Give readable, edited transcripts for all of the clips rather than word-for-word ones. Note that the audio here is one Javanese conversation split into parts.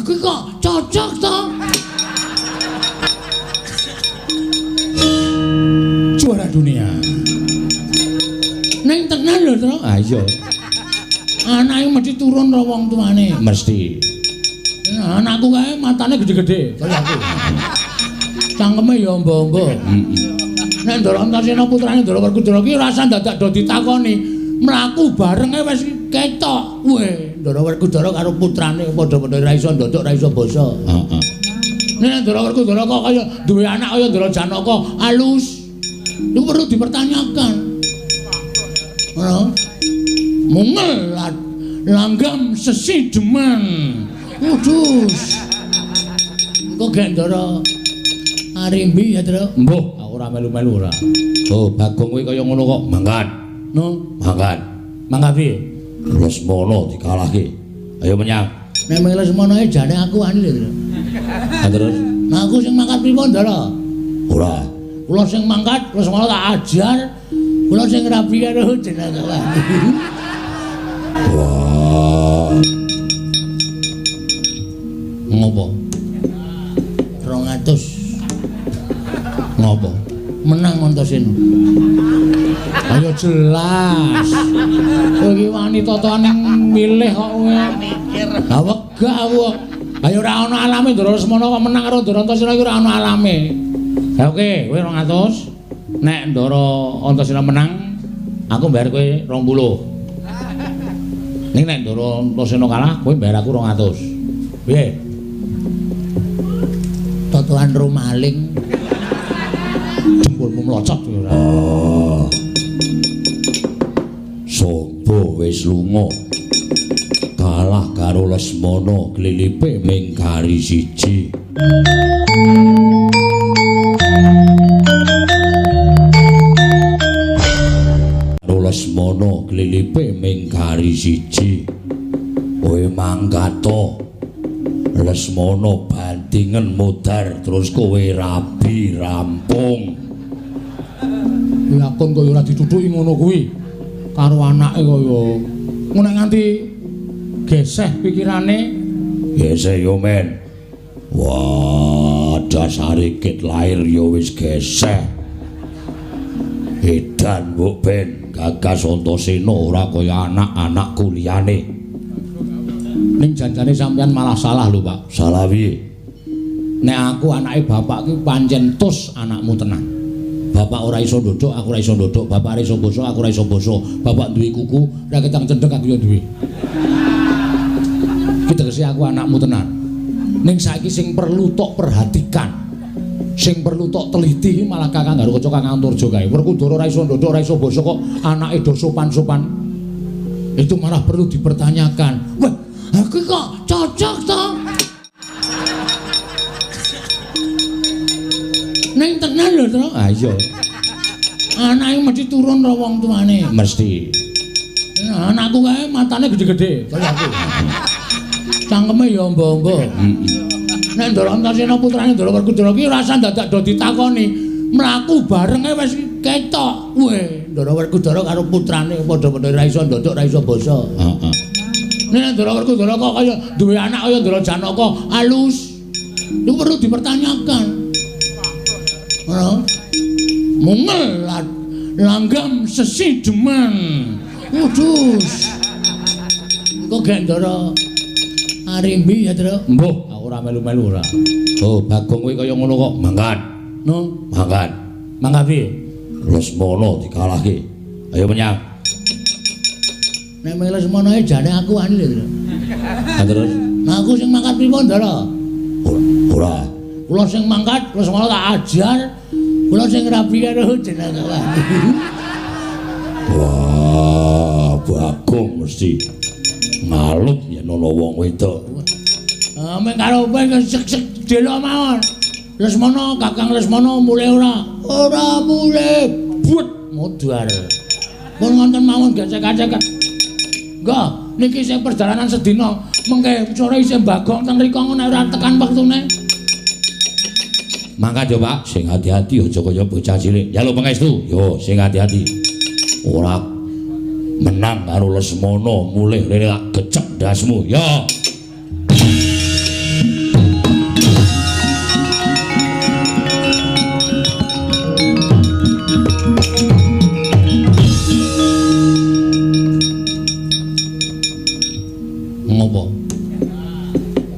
kuwi kok cocok to. Juara dunia. Ning tenan lho, Tru. Ah iya. Anake mesti turun karo wong tuane. Mesti. Anakku kae matane gede-gede kaya aku. Cangkeme ya ombo-ombo. Nek Ndara Antaséna putrane Ndara Werkudara ki rasa dadak do ditakoni, mlaku bareng wis ketok. Weh, Ndara Werkudara karo putrane padha-padha ra iso ndodok, ra iso basa. Heeh. Nek Ndara Werkudara kok kaya duwe anak kaya Ndara Janaka alus. Iku perlu dipertanyakan. Ngono. Mungel langgam sesi deman. Udus. Kok gak Ndara Arimbi ya, Tru? Mbuh, aku ora melu-melu ora. Oh, Bagong kuwi kaya ngono kok. Mangkat. No, Mangkat. mangga piye? Lesmana dikalahke. Ayo menyang. Nek Lesmana jane aku ani lho, Tru. Ha terus Nah, aku sing mangkat pripun, Ndara? ora. Kula sing mangkat Lesmana tak ajar. Kula sing rabi karo jenenge. Wah. Ngopo? 200. Ngopo? Menang Antaséna. Ayo jelas. Kowe iki wani totoan ning milih kok kowe. Ha wegah aku. Ayo ora ana alame Ndara Lesmana kok menang karo Ndara Antaséna iki ora ana alame. Ha oke, kowe 200. Nek Ndara Antaséna menang, aku bayar kowe 20. Ning nek Ndara Antaséna kalah, kowe bayar aku 200. Piye? Totoan ro maling. Jempolmu mlocot ora. Sapa wis lunga? Kalah karo Lesmana glilipe ming kari siji. Karo Lesmana glilipe ming kari siji. Kowe mangkat to. Lesmana bandingen modar terus kowe rabi rampung. Lakon kaya ora ditutuki ngono kuwi karo anake kaya ngono nganti geseh pikirane. Geseh yo men. Wah, dasare kit lahir yo wis geseh. Edan mbok ben Gagas Antaséna ora kaya anak-anakku liyane. Ning janjane sampean malah salah lho, Pak. Salah piye? Nek aku anake bapak ki pancen tus anakmu tenan. Bapak ora iso ndodok, aku ora iso ndodok. Bapak ora iso basa, aku ora iso basa. Bapak duwe kuku, ra ketang cendhek aku yo duwe. Ki tegese aku anakmu tenan. Ning saiki sing perlu tok perhatikan, sing perlu tok teliti malah Kakang Garukaca Kakang Anturja kae. Werkudara ora iso ndodok, ora iso basa kok anake do sopan-sopan. Itu malah perlu dipertanyakan. Wah, aku kok cocok to? Ning tenan lho, Tru. Ah iya. Anake mesti turun karo wong tuane. Mesti. Anakku kae matane gede-gede kaya aku. Cangkeme ya ombo-ombo. Nek Ndara Antaséna putrane Ndara Werkudara ki rasa dadak do ditakoni, mlaku bareng wis ketok. Weh, Ndara Werkudara karo putrane padha-padha ra iso ndodok, ra iso basa. Heeh. Nek Ndara Werkudara kok kaya duwe anak kaya Ndara Janaka alus. Iku perlu dipertanyakan. Ngono. Mungel langgam sesi deman. Udus. Kok gak Ndara Arimbi ya, Tru? Mbuh, aku ora melu-melu ora. Oh, Bagong kuwi kaya ngono kok. Mangkat. No, Mangkat. mangga piye? Lesmana dikalahke. Ayo menyang. Nek Lesmana jane aku ani lho, Tru. Ha terus Nah, aku sing mangkat pripun, Ndara? ora. Kula sing mangkat Lesmana tak ajar. Kula sing rabi karo jenenge. Wah, Bagong mesti ngalut yen ana wong wedok. Mek karo kowe sek-sek delok mawon. Lesmana, Kakang Lesmana mulih ora? Ora mulih. But modar. Pun wonten mawon gesek-gesek. Enggak, niki sing perjalanan sedina mengke sore isih Bagong ten rika ngono ora tekan wektune. Mangkat yo, Pak. Sing hati-hati aja kaya bocah cilik. Njaluk pangestu. Yo, sing hati-hati. Ora menang karo Lesmana mulih rene tak gecek ndasmu. Yo. Ngopo?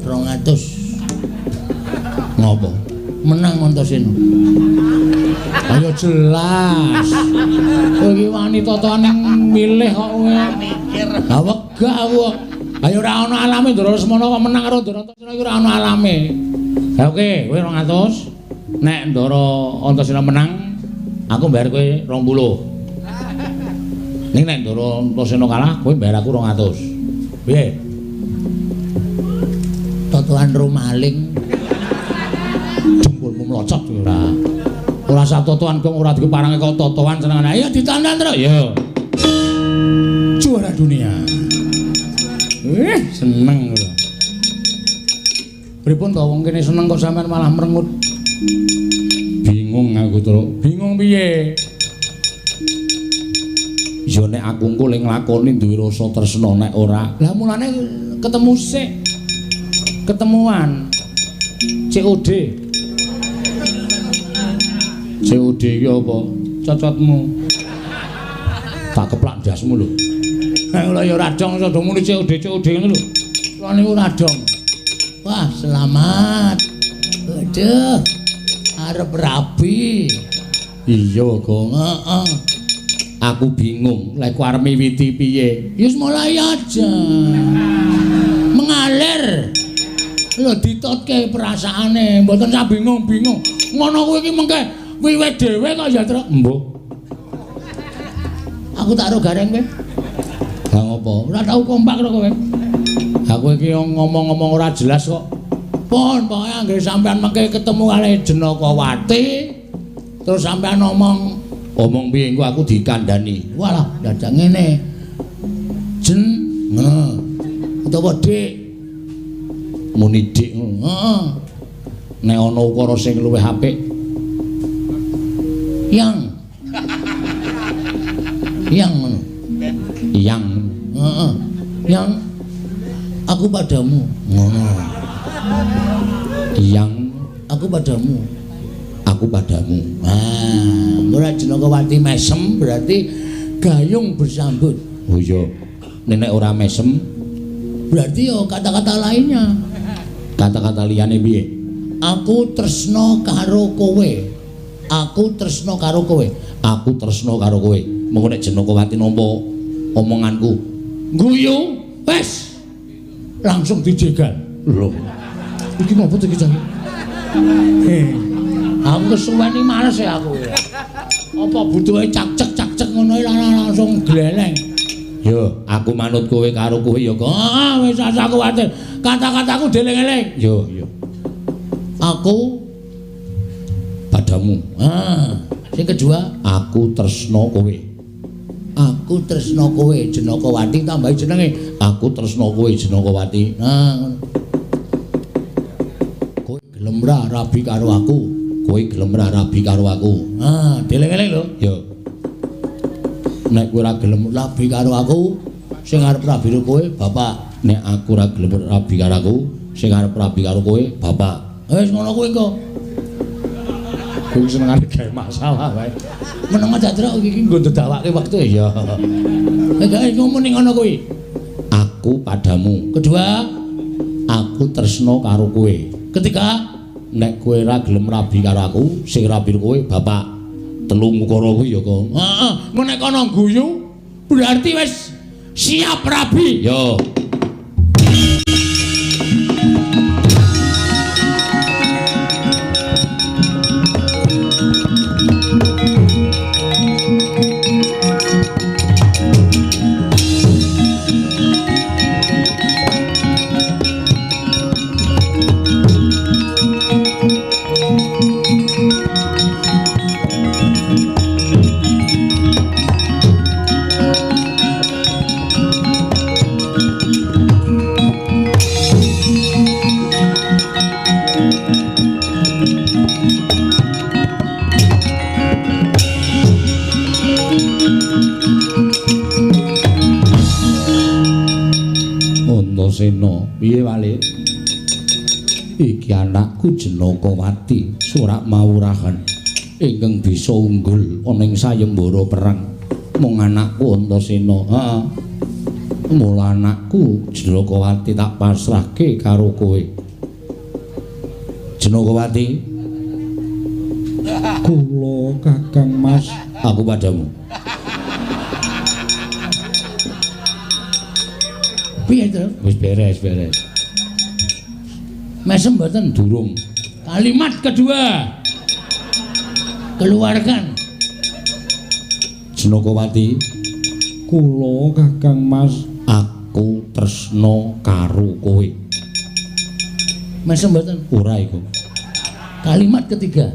200. Ngopo? Menang Antasena. Ayo jelas. Kowe iki wani totoan milih kok kowe. Ha wegah aku. Ayo ora ana alame Ndara Lesmana kok menang karo Ndara Antasena iki ora ana alame. Ha oke, kowe 200. Nek Ndara Antasena menang, aku bayar kowe 20. Ning nek Ndara Antasena kalah, kowe bayar aku 200. Piye? Totoan ro maling. Jempolmu mlocot ora. Ora sak totoan kok ora dikeparange kok totoan senengane. Ayo ditandan terus. Yo. Juara dunia. Seneng lho. Pripun to wong kene seneng kok sampean malah merengut. Bingung aku terus. Bingung piye? Yo nek aku engko ling nglakoni duwe rasa tresna nek ora. Lah mulane ketemu sik. Ketemuan. COD. COD iki apa? Cocotmu. Tak keplak ndasmu lho. Ha ora ya radong iso muni COD ngono lho. Lah niku radong. Wah, selamat. Aduh. Arep rabi. Iya, kok. Heeh. Aku bingung, lek ku arep miwiti piye? Ya wis mulai aja. Mengalir. Lho ditotke perasaane, mboten sak bingung-bingung. Ngono kuwi iki mengke wiwit dhewe kok ya, Truk. Mbok. Aku tak ro gareng kowe. Lah ngopo? Ora tau kompak karo kowe. Aku iki ngomong-ngomong ora jelas kok. Pon, pokoke anggere sampean mengke ketemu kali Jenakawati, terus sampean omong piye engko aku dikandhani. Walah, dadak ngene. Jen, ngono. Utawa Dik. Muni Dik ngono. Heeh. Nek ana ukara sing luwih apik. Yang ngono. Yang. Heeh. Yang aku padamu. Ngono. Yang aku padamu. Aku padamu. Ah, ora Jenakawati mesem berarti gayung bersambut. Oh iya. Nek ora mesem berarti yo kata-kata lainnya. Kata-kata liyane piye? Aku tresna karo kowe. Aku tresna karo kowe. Aku tresna karo kowe. Mengko nek Jenakawati nampa omonganku, guyu, wes. Langsung dijegal. Lho. Iki ngopo to iki, Cang? Aku kesuwen iki males ya aku. Apa butuhe cak-cek ngono langsung gleleng. Yo, aku manut kowe karo kowe ya kok. Wis asa kuwatir. Kata-kataku deleng-eleng. Yo. Aku padamu. Sing kedua, aku tresna kowe. Aku tresna kowe Jenakawati tambahi jenenge. Aku tresna kowe Jenakawati. Ngono. Kowe gelem ra rabi karo aku. Kowe gelem ra rabi karo aku. Deleng-eleng lho. Yo. Nek kowe ora gelem rabi karo aku, sing arep rabi karo kowe, Bapak. Nek aku ora gelem rabi karo aku, sing arep rabi karo kowe, Bapak. Wis ngono kuwi kok. Kowe senengane gawe masalah wae. Meneng aja Truk iki nggo ndadawake wektu ya. Nek ngomong ning ngono kuwi. Aku padamu. Kedua, aku tresna karo kowe. Ketiga, nek kowe ora gelem rabi karo aku, sing rabi kowe, Bapak. Telung ukara kuwi ya kok. Heeh, engko nek kono guyu berarti wis siap rabi. Yo. Antasena, piye wale? Iki anakku Jenakawati, Surak Mawurahan ingkang bisa unggul ana ing sayembara perang. Mung anakku Antasena. Heeh. Mula anakku Jenakawati tak pasrahke karo kowe. Jenakawati, kula Kakang Mas, aku padamu. Piye to? Wis beres. Mesem mboten durung. Kalimat kedua. Keluarkan. Jenakawati, kula Kakang Mas, aku tresna karo kowe. Mesem mboten? Ora iku. Kalimat ketiga.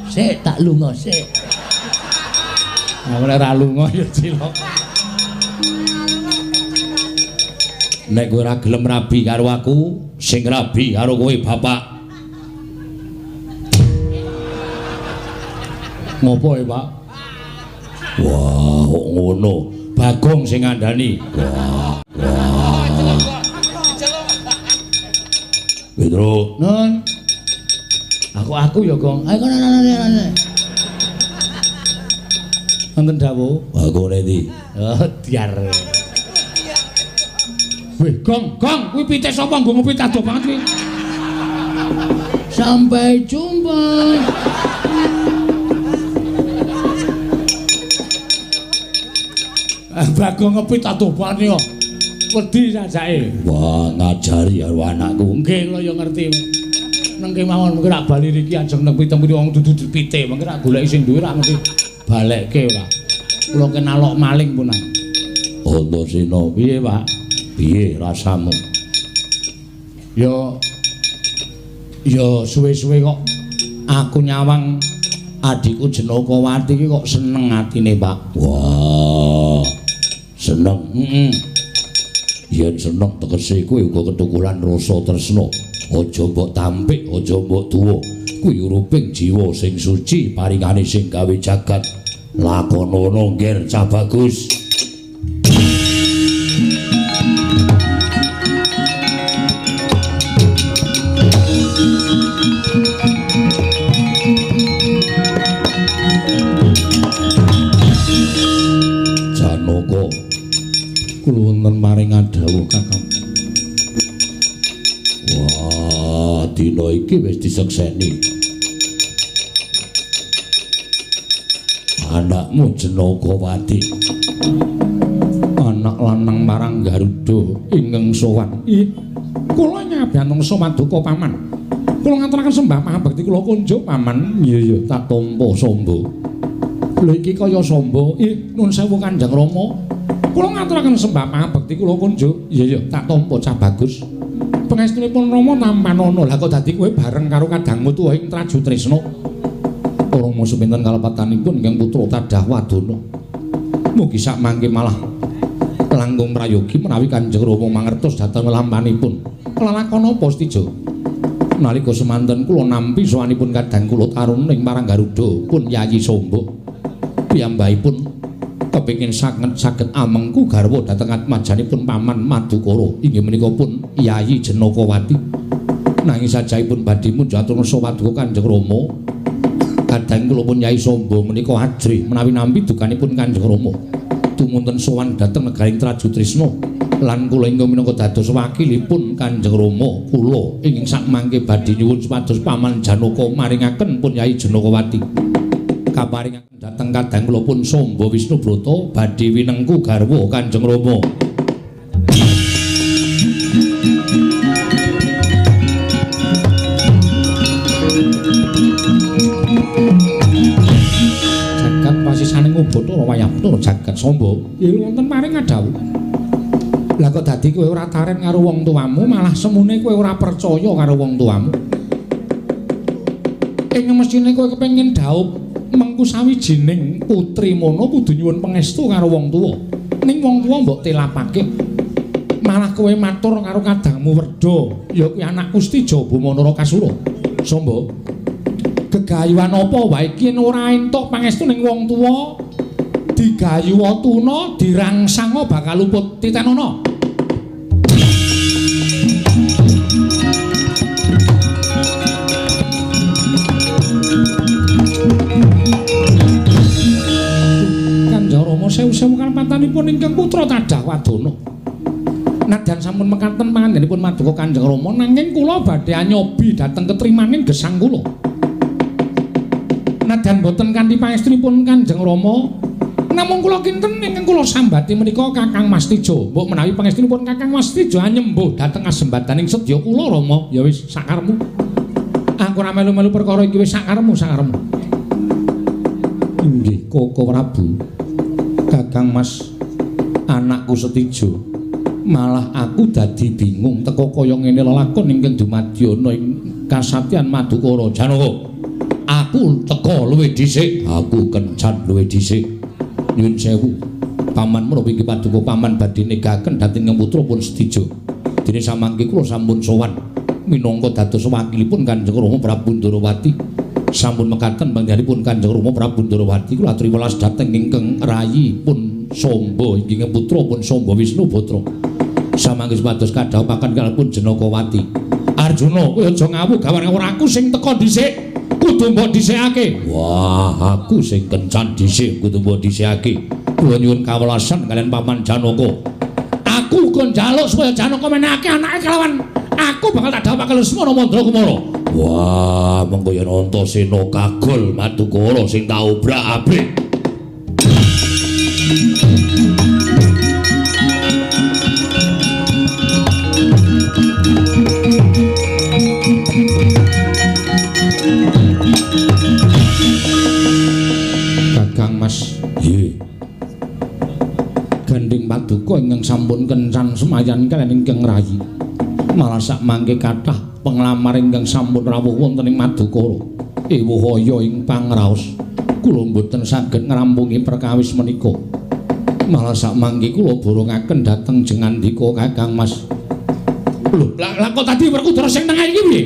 Sik tak lunga sik. Nah, ora ra lunga ya cilok. Nek kowe ora gelem rabi karo aku, sing rabi karo kowe bapak. Ngopo ya, Pak? Wah, kok ngono. Bagong sing ngandani. Wah. Pedro. Nun. Aku ya, Gong. Ayo kono. Wonten dawuh. Aku ndi? Oh, diar. Weh, Gong, kuwi pitik sapa nggo ngopi adoh banget kuwi. Sampai jumpa. Bagong ngopi adoh banget kok. Wedi sajake. Wah, ngajari karo anakku. Nggih, kula ya ngerti. Nengke mawon mengko rak bali riki ajeng nang pitung-pitu wong dudu pitik, mengko rak goleki sing duwe rak mesti balekke ora. Kula kenalok maling punan. Antasena piye, Pak? Piye rasamu? Ya suwe-suwe kok aku nyawang adikku Jenakawati iki kok seneng atine, Pak. Wah. Seneng. Yen seneng tegese kowe uga ketukulan rasa tresna. Aja mbok tampik, aja mbok tuwa. Kuwi uruping jiwa sing suci paringane sing gawe jagat. Lakonono ngger cah bagus. Janaka kula wonten maringan dawuh Kakang. Wah, dina iki wis disekseni. Anakmu Jenakawati. Anak lanang marang Garuda ingkang sowan. Ih, kula nyabantong somaduka paman. Kula ngaturaken sembah pangabekti kula kunjuk paman. Iya, tak tampa samba. Lha iki kaya samba. Ih, nuwun sewu Kanjeng Rama. Kula ngaturaken sembah pangabekti kula kunjuk. Iya, tak tampa cah bagus. Pangestunipun Rama nampanana. Lah kok dadi kowe bareng karo kadangmu tuwa ing Traju Tresna. Rama sepinten kalepatanipun ingkang putra Tadah Wadana. Mugi sak mangke malah langkung prayogi menawi Kanjeng Rama mangertos dhateng lampanipun. Lelakon apa Stijo? Nalika semanten kula nampi sowanipun kadang kula taruning marang Garuda pun Yayi Samba. Piyambakipun kepengin saged amengku garwa dhateng atmajanipun Paman Madukara inggih menika pun Yayi Jenakawati. Nanging sajaipun badhe munjul sawaduka Kanjeng Rama. Kadang kula pun Yayi Samba menika ajrih menawi nampi dukanipun Kanjeng Rama. Tumunten sowan dhateng negaring Traju Tresna lan kula ingkang minangka dados wakilipun Kanjeng Rama kula ingkang sakmangke badhe nyuwun supados Paman Janaka maringaken pun Yayi Jenakawati. Kaparingaken dhateng kadang kula pun Samba Wisnubrata badhe winengku garwa Kanjeng Rama. Jagat pasisaning Bathara wayah Bathara jagat Samba. Ya wonten paring dawuh. Lah kok dadi kowe ora taren karo wong tuamu, malah semune kowe ora percaya karo wong tuamu. Ing mesine kowe kepengin dhaup mengku sawijining putri mono kudu nyuwun pangestu karo wong tuwa. Ning wong tuwa mbok telapake. Malah kowe matur karo kadangmu Werda, ya kuwi anak Kustija Bumanara Kasura. Samba, gegayuhan apa wae iki ora entuk pangestu ning wong tuwa. Digayuwa tuna dirangsanga bakal luput titenana. Kanjeng Rama sewu-sewu kalepatanipun pun ingkang putra Tadah Wadana. Nadyan sampun mekaten pangandhenipun Maduka Kanjeng Rama nanging kula badhe anyobi dhateng ketrimaning gesang kula. Nadyan boten kanthi pangestunipun Kanjeng Rama, namung kula kinten ingkang kula sambati menika Kakang Mas Tijo. Mbok menawi pangestunipun Kakang Mas Tijo anyembuh dhateng kasembadaning sedya kula Rama, ya wis sakarepmu. Aku ora melu-melu perkara iki wis sakarepmu. Inggih, Koko Prabu. Kakang Mas, anakku Setijo. Malah aku dadi bingung teka kaya ngene lelakon ingkang dumadyana ing kasatyan Madukara. Janaka, aku teka luwih dhisik, aku kencan luwih dhisik. Nyuwun sewu, paman menapa iki Paduka paman badhe negaken dhateng putra pun Setijo. Dene samangke kula sampun sowan minangka dados wakilipun Kanjeng Rama Prabu Ndarawati. Sampun mekaten panggenipun Kanjeng Rama Prabu Ndarawati kula aturi welas dhateng ingkang rayi pun Samba inggih putra pun Samba Wisnu Batra. Samangke supados kadhawaken kalipun Janakawati. Arjuna, kowe aja ngawuh gawar-gawar aku sing teka dhisik. Kudu mbok dhisikake. Wah, aku sing kencan dhisik kudu mbok dhisikake. Kula nyuwun kawelasan kalian paman Janaka. Aku kon njaluk supaya Janaka menehake anake kelawan aku bakal tak dawuhake Lesmana Mandra Kumara. Wah, mengko yen Antasena kagol Madukara sing tak obrak-abrik. Kakang Mas, nggih. Gandeng Paduka ingkang sampun kencan semayan kaliyan ingkang rayi. Malah sak mangke kathah penglamar ingkang sampun rawuh wonten ing Madukara. Ewuhaya ing pangraos, kula mboten saged ngrampungi perkawis menika. Malah sak mangke kula borongaken dhateng jengandika Kakang Mas. Lho, lah kok tadi Werkudara sing tengah iki piye?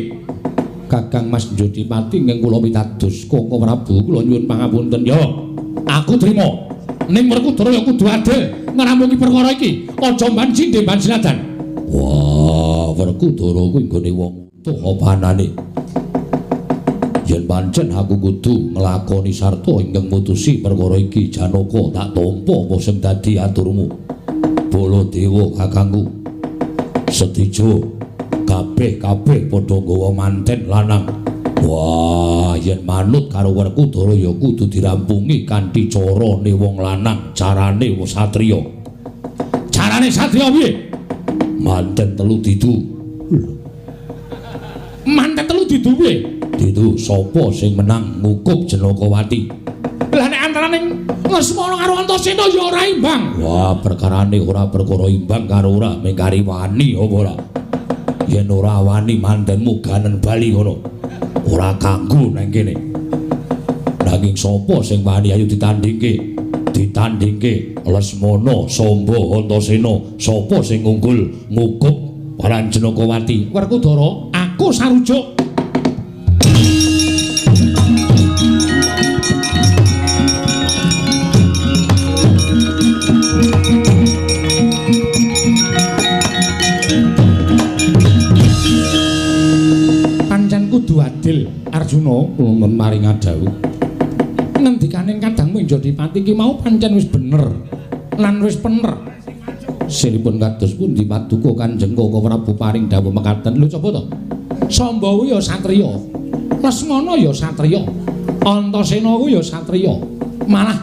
Kakang Mas Jodipati ingkang kula pitados Koko Prabu kula nyuwun pangapunten. Ya, aku trima. Ning Werkudara ya kudu adil ngrampungi perkara iki. Aja mban sindhe mban sinadan. Wah, Werkudara kuwi nggone wong tuh panane. Yen pancen aku kudu nglakoni sarta ingkang mutusi perkara iki, Janaka tak tampa apa sing dadi aturmu. Baladewa kakangku. Setijo kabeh padha nggawa manten lanang. Wah, yen manut karo Werkudara ya kudu dirampungi kanthi carane wong lanang, carane wong satriya. Carane satriya piye? Manten telu didu. Manten telu didu piye? Didu sapa sing menang ngukup Janakawati. Lah nek antaraning Lesmana karo Antasena ya ora imbang. Wah, perkarane ora perkara imbang karo ora mengkari wani apa ora. Yen ora wani mantenmu ganen bali ngono. Ora kanggo nang kene. Nanging sapa sing wani ayo ditandingke? Ditandingke Lesmana, Samba, Antasena, sapa sing unggul ngukup para Janakawati? Werkudara, aku sarujuk. Pancen kudu adil, Arjuna, kula maring adhawuh. Ngendikaning kadangmu Jodipati iki mau pancen wis bener lan wis pener. Siripun kados pundi Paduka Kanjeng Koko Prabu paring dawuh mekaten. Lho coba to. Samba kuwi ya satriya. Lesmana ya satriya. Antasena kuwi ya satriya. Malah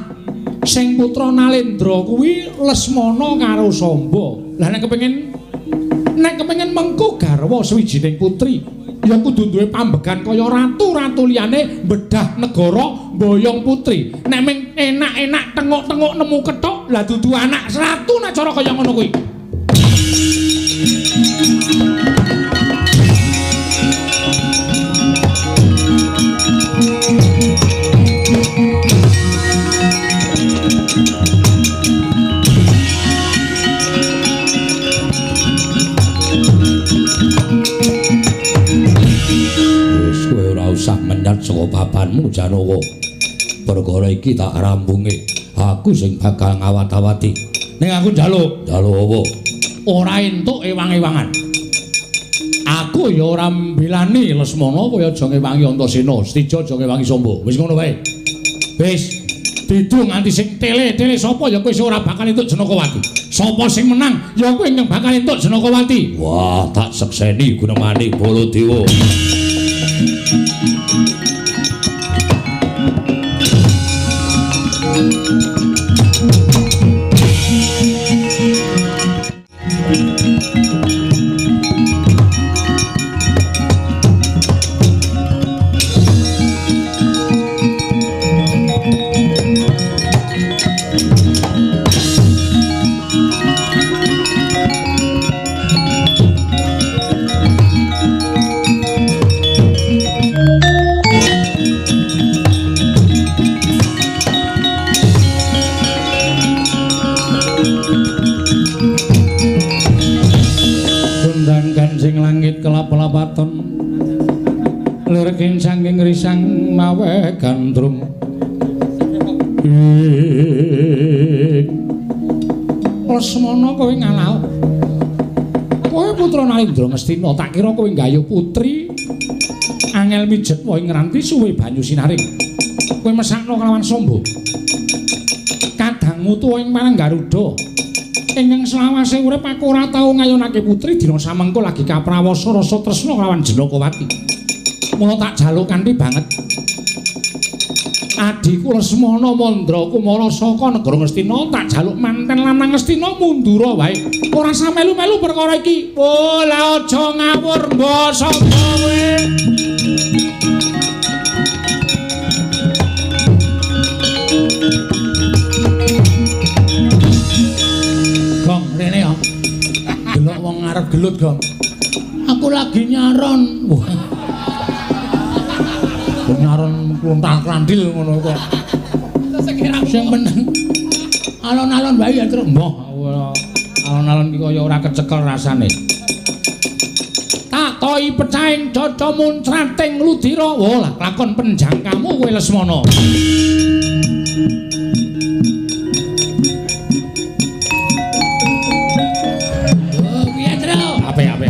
sing putra Nalendra kuwi Lesmana karo Samba. Lah nek kepengin mengko garwa sawijining putri ya kudu duwe pambegan kaya ratu-ratu liyane bedah negara mboyong putri. Nek ming enak-enak tengok-tengok nemu kethok lah dudu anak ratu nek cara kaya ngono kuwi. Usah menyat saka papanmu Janaka. Perkara iki tak rampunge. Aku sing bakal ngawat-awati. Ning aku njaluk apa? Ora entuk ewang-ewangan. Aku ya ora mbelani Lesmana kaya aja ngewangi Antasena, Setija aja ngewangi Samba. Wis ngono wae. Wis. Didu nganti sing tele-tele sapa ya kowe sing ora bakal entuk Janakawati. Sapa sing menang ya kowe yang bakal entuk Janakawati. Wah, tak sekseni Gunemani Baladewa. Kelap-lapaton lirking saking risang mawe gandrung Lesmana kowe ngalau kowe putra Narendra Ngastina tak kira kowe nggayuh putri angel mijet wae ngranti suwe banyu sinaring kowe mesakno kelawan sombo kadangmu tuwa ing Mananggaruda ingkang selawase urip aku ora tau ngayunake putri dina samengko lagi kaprawasa rasa tresna kelawan Janakawati. Mula tak jaluk kanthi banget. Adiku Lesmana Mandra Kumara saka negara Ngastina tak jaluk manten lanang Ngastina mundura wae. Ora usah melu-melu perkara iki. Oh, la aja ngawur mbok sapa kowe. Rene ya. Delok wong ngarep gelut, Gong. Aku lagi nyaron. Wah. Nyaron kluntang-klandil ngono kok. Sing meneng. Alon-alon bae ya terus mbah. Alon-alon iki kaya ora kecekel rasane. Tak toi pecahing caca muncrating ludira. Wah, lah lakon penjangkamu kowe Lesmana. Ape.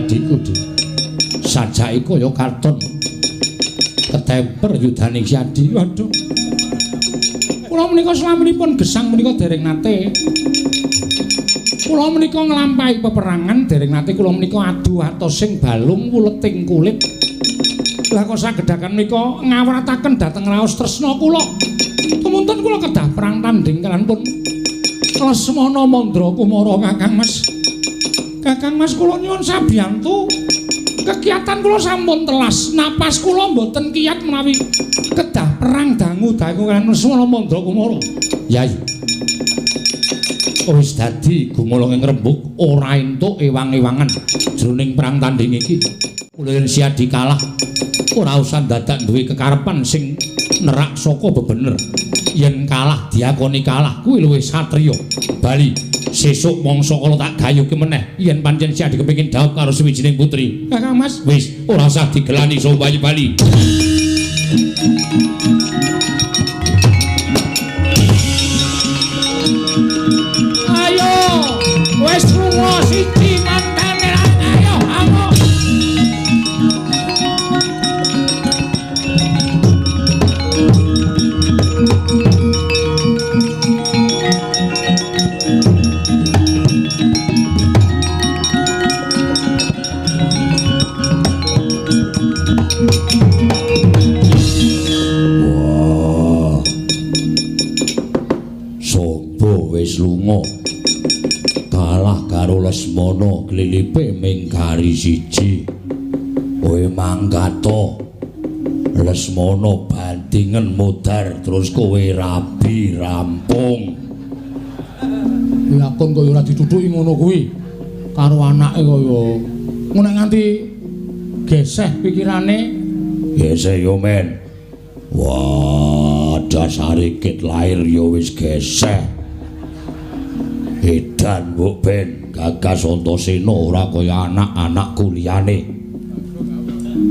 adikku Dik. Sajake kaya karton ketemper yudaning si Adi. Waduh. Kula menika slaminipun gesang menika dereng nate. Kula menika nglampahi peperangan dereng nate kula menika adu atosing balung wuleting kulit. Lah kok sagedaken menika ngawrataken dhateng raos tresna kula. Kemuntun kula kedah perang tanding kaliyan pun Lesmana Mandra Kumara Kakang Mas. Kakang Mas kula nyuwun sabiyantu. Kegiatan kula sampun telas, napas kula mboten kiyat menawi kedah perang dangu-dangu kaliyan Lesmana Mandra Kumara. Yai. Wis dadi gumulung ing rembug ora entuk ewang-ewangan jroning perang tanding iki. Kula yen siadi kalah ora usah dadak duwe kekarepan sing nerak saka bebener. Yen kalah diakoni kalah kuwi luwih satriya. Bali sesuk mangsa kala tak gayuke meneh yen pancen siadi kepengin dhawuh karo sawijining putri. Kakang Mas, wis ora usah digelani Sobayi Bali. Ayo, wis lunga siji mantane ayo, ayo. Wis lunga kalah karo Lesmana glilipe ming gari siji. Kowe manggato Lesmana bandingen modar terus kowe rabi rampung. Lakon kaya ora ditutuki ngono kuwi karo anake kaya ngono nganti geseh pikirane. Geseh yo men. Wah, dasare kit lair yo wis geseh. Edan mbok ben Gagas Antasena ora kaya anak-anakku liyane.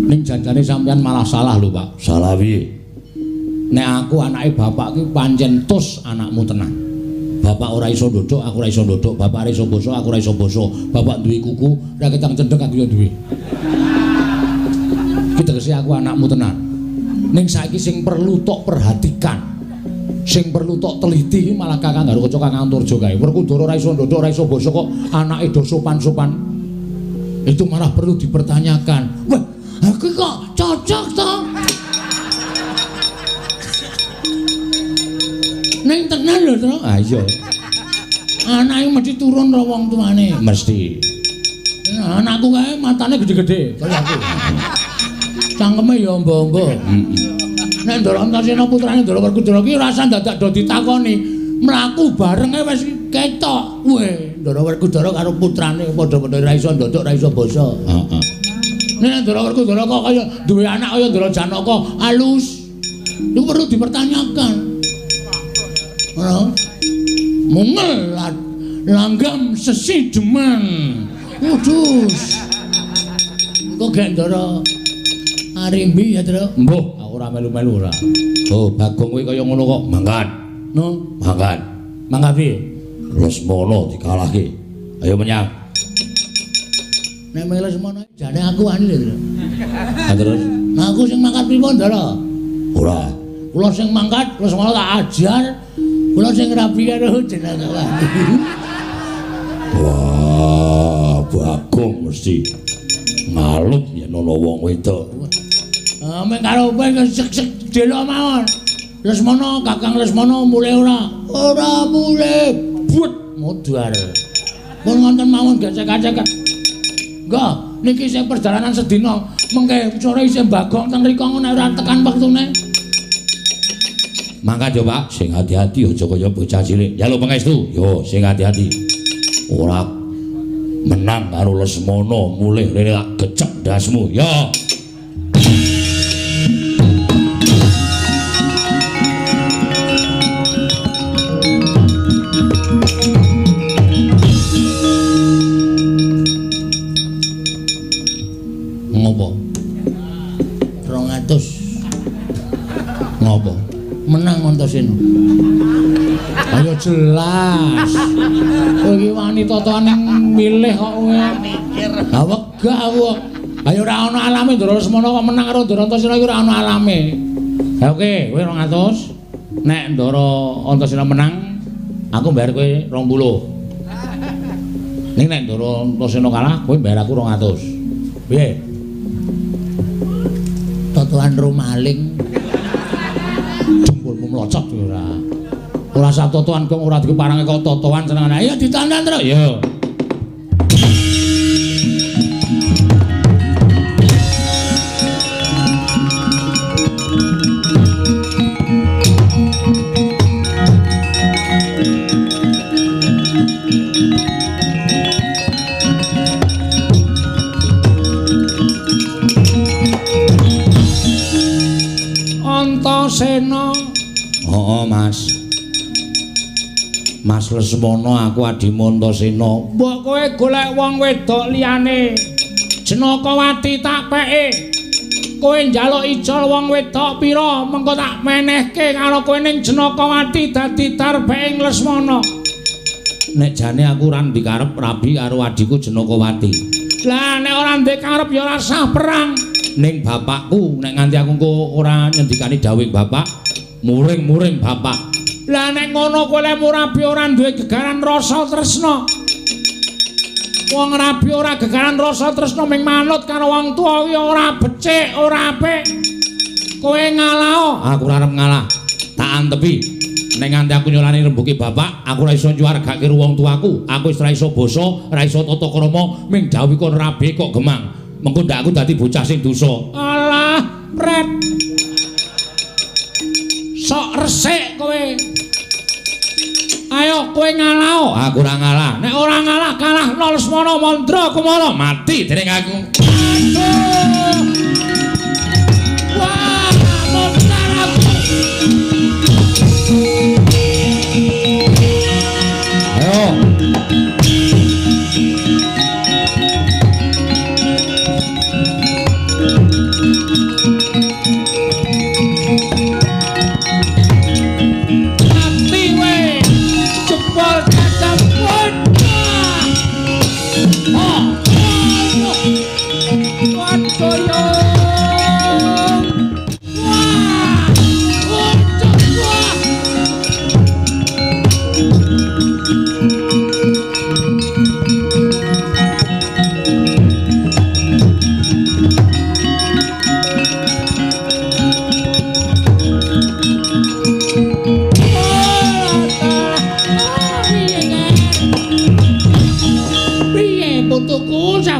Ning janjane sampeyan malah salah lho, Pak. Salah piye? Nek aku anake bapak ki pancen tus anakmu tenan. Bapak ora iso ndodok, aku ora iso ndodok. Bapak ora iso basa, aku ora iso basa. Bapak duwe kuku, ra ketang cendhek aku yo duwe. Ki tegese aku anakmu tenan. Ning saiki sing perlu tok perhatikan. Sing perlu tok teliti malah Kakang Garukaca Kakang Anturja kae. Werkudara ora iso ndodok, ora iso basa kok anake do sopan-sopan. Itu malah perlu dipertanyakan. Wah, aku kok cocok to? Ning tenan lho, Tru. Ah iya. Anake mesti turun karo wong tuane, mesti. Nah, anakku kae matane gede-gede kaya aku. Cangkeme ya amba-amba. Nek Ndara Antasena putrane Ndara Werkudara ki rasa dadak do ditakoni, mlaku barenge wis ketok. Weh, Ndara Werkudara karo putrane padha-padha ra iso ndodok, ra iso basa. Heeh. Nek Ndara Werkudara kok kaya duwe anak kaya Ndara Janaka alus. Iku perlu dipertanyakan. Ngono. Mungel langgam sesi deman. Wudus. Kok gak Ndara Arimbi ya, Tru? Mbuh. Ora melu-melu ora. Oh, Bagong kuwi kaya ngono kok. Mangkat. No, mangkat. Mangkat piye? Lesmana dikalahke. Ayo menyang. Nek melu Lesmana jane aku ani lho. Terus, nah aku sing mangkat pripun, Ndara? Ora. Kula sing mangkat, Lesmana tak ajar. Kula sing rabi karo jenenge. Wah, Bagong mesti ngalut yen ana wong wedok. Mek karo kowe sek-sek delok mawon. Lesmana, Kakang Lesmana mulih ora mulih. But modar. Pun wonten mawon gesek-gesek. Enggak, niki sing perjalanan sedina mengke sore isih Bagong teng mriko ngono ora tekan wektune. Mangkat yo, Pak, sing hati-hati aja kaya bocah cilik. Njaluk pangestu. Yo, sing hati-hati. Ora menang karo Lesmana mulih rene tak gecek ndasmu. Yo. menang Antasena. Ayo jelas. Kowe iki wani totoan milih kok kowe. Ha wegah kok. Ayo ora ana alame Ndara Lesmana kok menang karo Ndara Antasena iki ora ana alame. Ha oke, kowe 200. Nek Ndara Antasena menang, aku bayar kowe 20. Ning nek Ndara Antasena kalah, kowe bayar aku 200. Piye? Totoan rumaling. Jempolmu mlocot ora. Ora sak totoan kok ora dikeparange kok totoan senengane. Ayo ditandan terus. Yo. Antasena. Oh, Mas. Mas Lesmana aku adimu Antasena. Mbok kowe golek wong wedok liyane. Jenakawati tak peke. Kowe njaluk ijol wong wedok pira, mengko tak menehke karo kowe ning Jenakawati dadi tarbeke Lesmana. Nek jane aku ora dikarep rabi karo adhiku Jenakawati. Lah nek ora ndek karep ya ora sah perang. Ning bapakku nek nganti aku engko ora nyendikani dawuh bapak, muring-muring bapak. Lah nek ngono kowe lek rabi ora duwe gegaran rasa tresna. Wong rabi ora gegaran rasa tresna ming manut karo wong tuwa ya ora becik, ora apik. Kowe ngalah. Aku ora arep ngalah. Tak antepi. Nek nganti aku nyolani rembuke bapak, aku ora iso nyuwargake wong tuaku. Aku wis ora iso basa, ora iso tata krama, ming dawuh kon rabi kok gemang. Mengko ndak aku dadi bocah sing dosa. Alah, pret. Sok resik kowe. Ayo kowe ngalah. Aku ora ngalah. Nek ora ngalah kalah Lesmana Mandra Kumala mati dening aku. Aduh. Wah, montar aku. Ayo.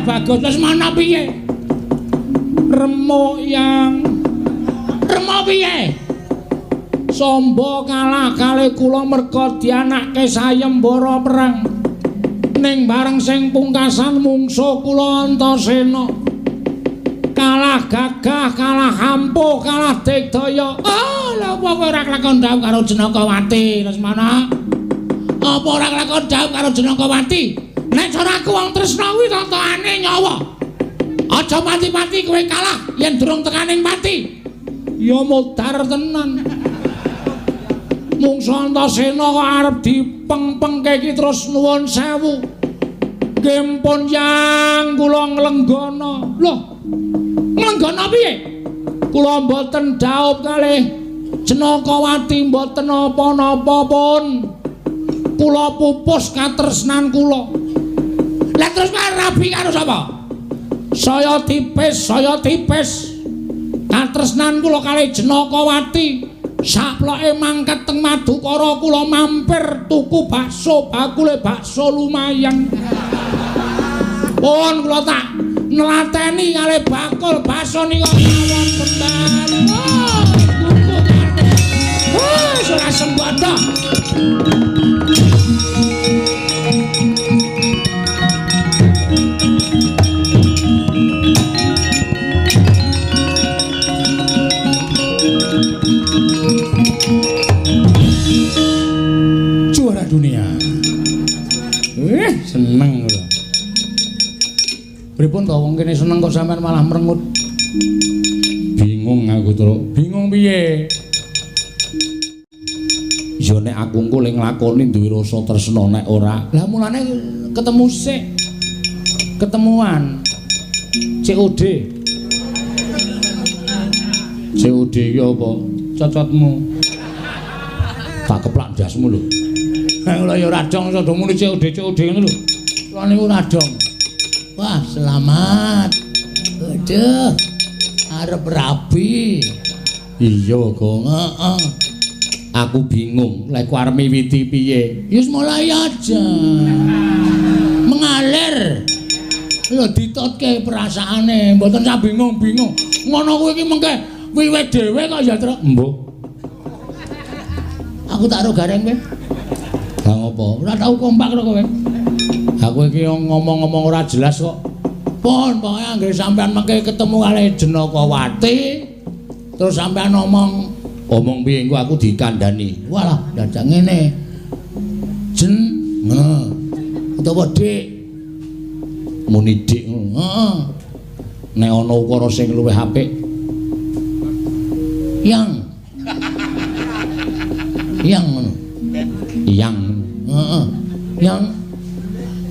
Bagus Lesmana piye? Remo yang Remo piye? Sombo kalah kalih kula merga dianakke sayembara perang. Ning bareng sing pungkasan mungsuh kula Antasena. Kalah gagah, kalah ampuh, kalah digdaya. Oh, lha apa kowe ora kelakon dawuh karo Jenakawati Lesmana? Apa ora kelakon dawuh karo Jenakawati? Nek cara aku wong tresna kuwi totoane nyawa. Aja mati-mati kowe kalah yen durung tekaning mati. Ya modar tenan. Mungsuh Antasena kok arep dipeng-pengke iki terus nuwun sewu. Kempun yang kula nglenggono. Loh. Nglenggono piye? Kula mboten dhaup kalih Jenakawati mboten apa-napa pun. Kula pupus katresnan kula. Lah terus rabi karo sapa? Saya tipis. Katresnan kula kalih Jenakawati. Saploke mangkat teng Madukara kula mampir tuku bakso, bakule bakso lumayan. Pun kula tak nelateni kalih bakul bakso nika mawon tenan. Wah, tuku kate. Wah, ora sembodo. Juara dunia. Seneng lho. Pripun to wong kene seneng kok sampean malah merengut. Bingung aku, Tru. Bingung piye? Ya nek aku engko ling nglakoni duwe rasa tresna nek ora. Lah mulane ketemu sik. Ketemuan. COD. COD iki apa? Cocotmu. Tak keplak ndasmu lho. Nek ora ya radong sodo muni COD ngono lho. Kuwi niku radong. Wah, selamat. Aduh. Arep rabi. Iya, Gong. Heeh. Aku bingung lek ku arep miwiti piye. Wis mulai aja. Mengalir. Lho ditotke perasaane, mboten sak bingung-bingung. Ngono kuwi iki mengke wiwit dhewe kok ya, Truk. Mbok. Aku tak ro gareng kowe. Lah ngopo? Ora tau kompak karo kowe. Aku iki ngomong-ngomong ora jelas kok. Pun pokoke anggere sampean mengke ketemu kali Jenakawati, terus sampean omong piye engko aku dikandani. walah dadak ngene. Jen, ngono. Utawa Dik. Muni dik. Heeh. Nek ana ukara sing luwih apik. Yang ngono. Yang. Heeh. Yang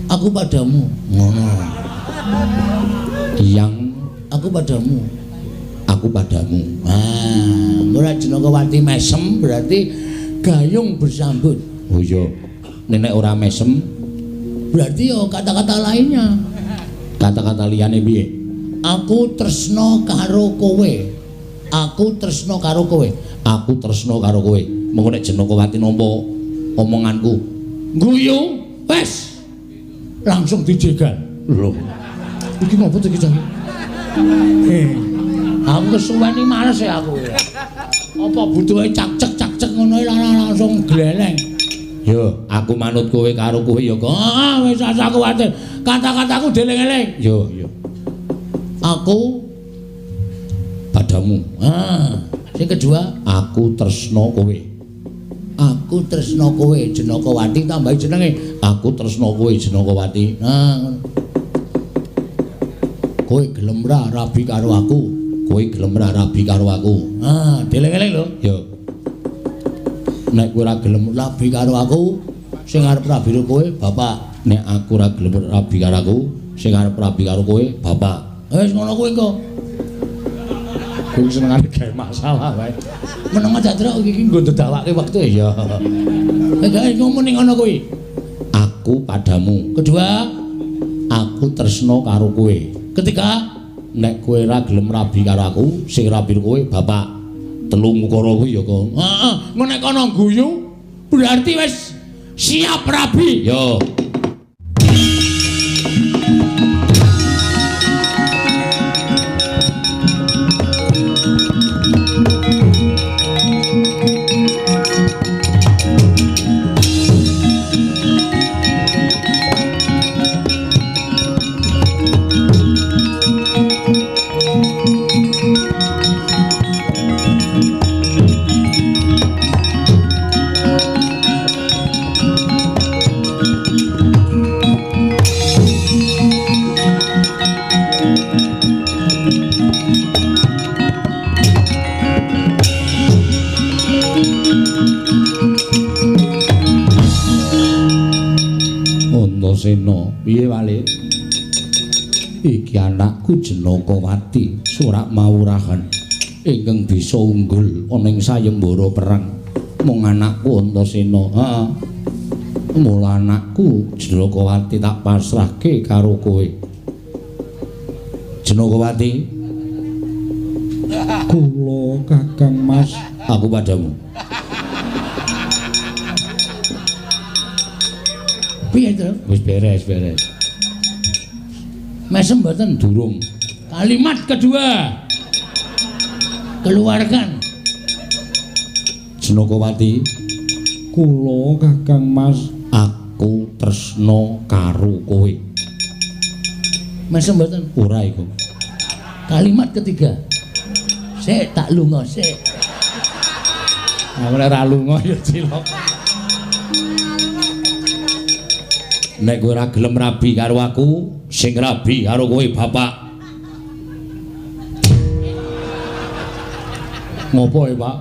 aku padamu. Ngono. Yang Aku padamu. aku padamu. Ah, ora Jenakawati mesem berarti gayung bersambut. Oh iya. Nek ora mesem Berarti yo kata-kata lainnya. kata-kata liyane piye? Aku tresno karo kowe. Aku tresno karo kowe. Aku tresno karo kowe. Mengko nek Jenakawati nampa omonganku, Guyu, wes. Langsung dijegal. lho, Iki ngopo to iki, Cang? Aku kesuwen iki males ya aku. Apa butuhe cak-cek ngono langsung gleleng. yo aku manut kowe karo kowe ya kok. Ah, wis asa kuwatir. Kata-kataku deleng-eleng. Yo. Aku Padamu. ah, sing kedua, Aku tresno kowe. aku tresno kowe Jenakawati tambahi jenenge. Aku tresno kowe Jenakawati. Nah, ngono. Kowe gelem ra rabi karo aku. Kowe gelem ra rabi karo aku. Ah, deleng-eleng lho. Yo. Nek kowe ora gelem Rabi karo aku, sing arep rabi karo kowe, Bapak. nek aku ora gelem rabi karo aku, sing arep rabi karo kowe, Bapak. Wis ngono kuwi engko. Kowe senengane gawe masalah wae. Meneng aja Truk iki nggo ndadawake wektu Iya. Gawe ngomong ning ngono kuwi. Aku padamu. Kedua, Aku tresno karo kowe. ketiga, Nek kowe ora gelem rabi karo aku, sing rabi kowe, Bapak. Telung ukara kuwi ya kok. heeh, engko nek kono guyu berarti wis siap rabi. Yo. Antasena, piye wale? Iki anakku Jenakawati, Surak Mawurahan ingkang bisa unggul ana ing sayembara perang. Mung anakku Antasena. Heeh. Mula anakku Jenakawati tak pasrahke karo kowe. Jenakawati, Kula Kakang Mas. aku padamu. Piye to? Wis beres. Mesem mboten? Durung. Kalimat kedua. Keluarkan. Jenakawati, Kula Kakang Mas. aku tresno karo kowe. Mesem mboten? Ora iku. Kalimat ketiga. Sik tak lunga sik. Nek ora lunga ya cilok. Nek kowe ora gelem rabi karo aku, sing rabi karo kowe, Bapak. Ngopo ya, Pak?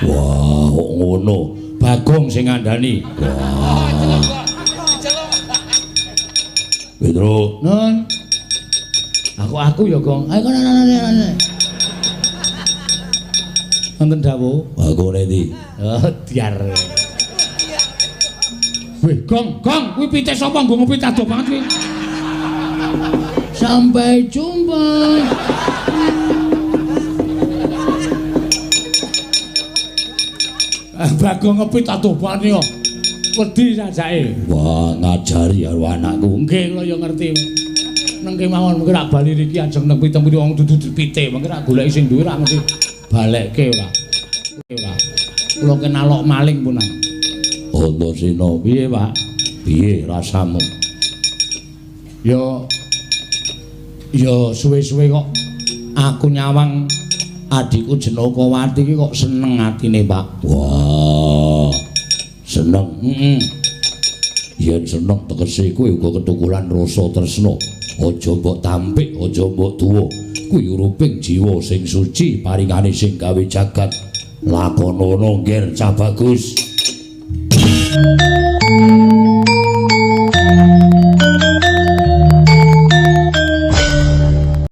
Wah, kok ngono. Bagong sing ngandani. Wah. Pedro. Nun. Aku ya, Gong. Ayo kono. Wonten dawuh. Aku redi. Oh, diar. Wih, Gong, kuwi pitik sapa nggo ngopi tado banget kuwi. Sampai jumpa. Bagong ngopi tado banget kok. Wedi sajake. Wah, ngajari karo anakku. Nggih, kula ya ngerti. Nang kemawon mengko rak bali iki ajeng nang pitung wong dudu pitik, mengko rak goleki sing duwe rak mesti balekke ora. Kula kenalok maling punan. Antasena, piye, Pak? Piye rasamu? Ya suwe-suwe kok aku nyawang adikku Jenokawati iki kok seneng atine, Pak. Wah. Seneng. Yen seneng tegese kowe uga ketukulan rasa tresna. Aja mbok tampik, aja mbok tuwa. Kuwi uruping jiwa sing suci paringane sing gawe jagat. Lakonono ngger cah bagus.